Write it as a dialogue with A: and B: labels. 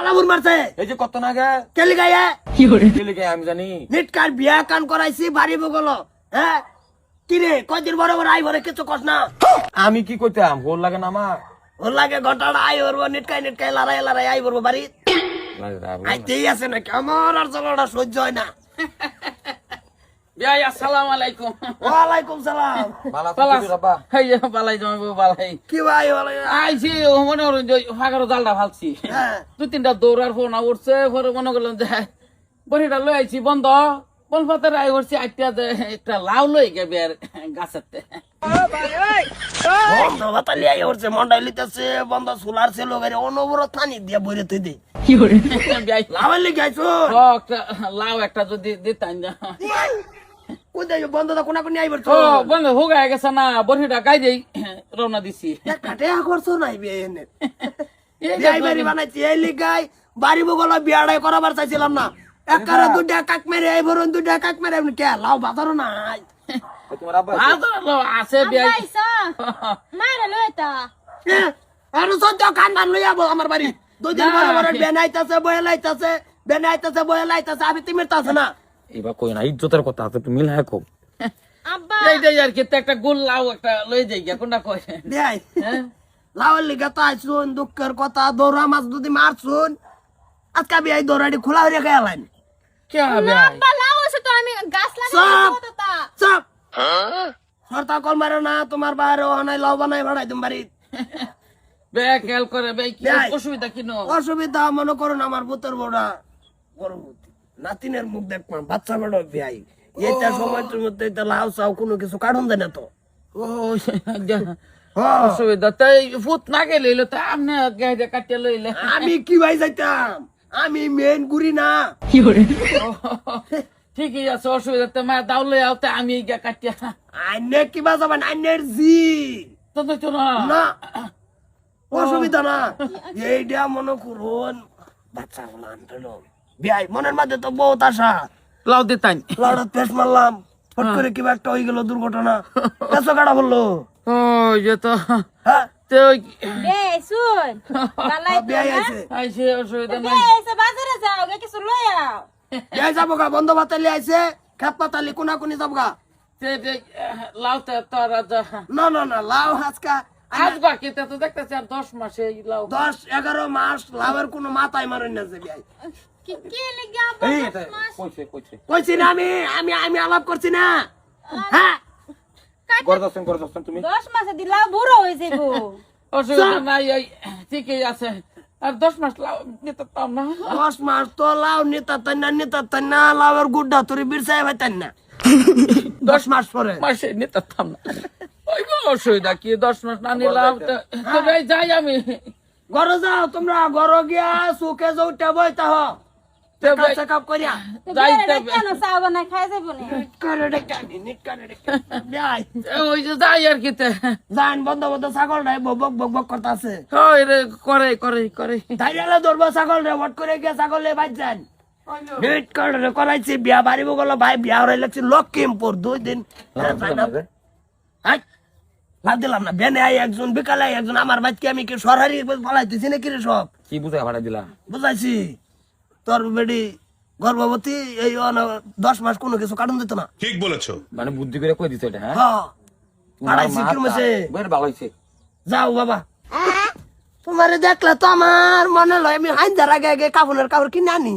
A: কালাবুর মারছে
B: এই যে কত না গে
A: কেলি গায়ে
B: কেলে গে আমি জানি
A: নিটকার বিয়া কান করাইছি বাড়ি বগল হ্যাঁ কিরে কয়দিন বড় বড় আই ভরে কিছু কস না
B: আমি কি কইতাম গোল লাগে না আমার
A: ওর লাগে ঘন্টাটা আই ভরবো নিটকাই লড়াই আই ভরবো বাড়ি আইতেই আছে নাকি আমার আর চলাটা সহ্য হয় না
C: বিয়াই আসসালামু আলাইকুম
A: ওয়ালাইকুম সালাম
B: বালা তো বাবা
C: এই বালাই জমাইবো বালাই
A: কি ভাই ভালো
C: আইছি মনে করুন যে ফাঁকারও জালটা ফালছি
A: হ্যাঁ
C: দু তিনটা দৌড়ার ফোন উঠছে পরে মনে করলাম যে বড়িটা লই আইছি বন্ধ বলফাতে রাই করছি আইটা যে একটা লাউ লই গে বিয়ার গাছেতে
A: বন্ধ বাতালি আই ওরছে মন্ডাই লিতেছে বন্ধ সোলার ছিল গাড়ি অনবরত পানি দিয়ে বইরে তুই দে
C: বিয়াই
A: লাভালি গাইছো
C: একটা লাউ একটা যদি দিতাম না
A: কই দে বন্ধটা কোনা কোনি আই বলছো
C: ও বন্ধ হোগায় গেছে না বড়িটা গাই দেই রওনা দিছি
A: কাটে করছো নাই বিয়ে এনে বিয়াই বাড়ি বানাইছি এই লিগাই বাড়ি বগল বিয়াড়াই করাবার চাইছিলাম না একারে দুটা কাক মেরে এই ভরন দুটা কাক মেরে এমনি কে লাউ বাতারো নাই
B: তোমার আব্বা
C: আছে বিয়াই
D: মারা লইতা
A: আর সত্য খানদান লই যাবো আমার বাড়ি দুই দিন বড় বড় বেনাইতাছে বয়ে লাইতাছে আমি তিমির তাছে না
B: এবার কই না ইজ্জতের কথা আছে তুমি মিল হাকো
D: আব্বা
C: এইটাই আর কি একটা গোল লাউ একটা লই যাই গিয়া কোনটা কয়
A: বিয়াই
C: হ্যাঁ
A: লাউর লিগা তো আইসুন দুঃখের কথা দৌড়া মাছ যদি মারছুন আজকে বিয়াই দৌড়াটি খোলা হয়ে গেলেন
C: কে বিয়াই
D: আব্বা লাউ আছে তো আমি গাছ
A: সব
D: লাগাই তা
A: সব সরতা কল মারো না তোমার বাইরে নাই লাউ বানাই ভাড়াই তুমি বাড়ি
C: বে খেয়াল করে বে কি
A: বিয়াই।
C: অসুবিধা কিনো
A: অসুবিধা মনে করো না আমার পুত্র বড়া গর্ভবতী নাতিনের মুখ দেখলাম বাচ্চা বড় বিয়াই এইটা সময়টার মধ্যে তো লাউ চাও কোনো কিছু কারণ দেয় না তো
C: ও
A: হ্যাঁ।
C: অসুবিধা তাই ফুট না গেলে তো আপনি গাড়ি কাটিয়ে লইলে
A: আমি কি ভাই যাইতাম আমি মেন গুড়ি না
C: ঠিকই আছে অসুবিধা তো মা দাও লই আওতে আমি গিয়া কাটিয়া
A: আইনে কিবা যাবেন আইনের জি
C: তো তো না
A: না অসুবিধা না এইটা মনে করুন বাচ্চা গুলো আনলো বিয়াই মনের মধ্যে তো বহুত আশা
C: লাউ দিতাই
A: লাউডার পেশ মারলাম ফট করে কিবা একটা হয়ে গেল দুর্ঘটনা পেছো কাটা বললো
C: ও যে তো
A: হ্যাঁ
C: তো
D: বে শুন বালাই তো
A: বিয়াই
D: না
A: আছে
C: আইছে অসুবিধা
D: বে
C: নাই
D: এসে বাজারে যাও গে কিছু লই আও
A: বিয়াই যাবো গা বন্ধ বাতালি আইছে খেত পাতালি কোনা কোনি যাবো গা
C: লাউতে তো রাজা
A: না লাউ হাজকা
C: আজ বাকি তো দেখতেছি আর 10 মাসে এই লাউ
A: 10-11 মাস লাউয়ের কোনো মাথায় মারেন না যে বিয়াই
D: কি লাগা আব্বা
B: এই এটা কইছে
A: কইছি না আমি আলাপ করছি না হ্যাঁ
B: গরদাসন তুমি
D: 10 মাসে দিলা বুড়ো হই যাইবো
C: অসুবিধা নাই এই ঠিকই আছে আর 10 মাস লাউ নিতে পাম না
A: 10 মাস তো লাউ নিতা না লাউয়ের গুড্ডা তুই বিরসাই ভাইতেন না 10 মাস পরে
C: মাসে নিতে পাম না ওই অসুবিধা কি 10 মাস না নিলাম তো ভাই যাই আমি
A: ঘরে যাও তোমরা ঘরে গিয়া সুখে যাওটা বইতা হ চেকআপ করিয়া
C: যাই
D: কেন চা বানাই খাই যাইবো না
A: নিট করে বিয়াই
C: ওই যে যাই আর কি
A: জান বন্ধ ছাগল রে বক করতাছে
C: ওই রে করে
A: দাইরালে ধরবো ছাগল রে ওট করে গিয়া ছাগল রে বাইজ যান নিট করে করাইছি বিয়া বাড়ি বগল ভাই বিয়া হয়ে লাগছে লক্ষ্মীমপুর 2 দিন লাভ দিলাম না বেনে আই একজন বিকালে একজন আমার বাচ্চা আমি কি সরহারি বলাইতেছি নাকি রে সব
B: কি বুঝাই ভাড়া দিলা
A: বুঝাইছি তোর বেডি গর্ভবতী এই 10 মাস কোনো কিছু কাটন দিত না
E: ঠিক বলেছো
B: মানে বুদ্ধি করে কই দিছো এটা হ্যাঁ
A: হ্যাঁ পাড়াইছি কি মেসে
B: বের ভালো হইছে
A: যাও বাবা তোমারে দেখলে তো আমার মনে লয় আমি হাইন যার আগে কাপড়ের কাপড় কিনে আনি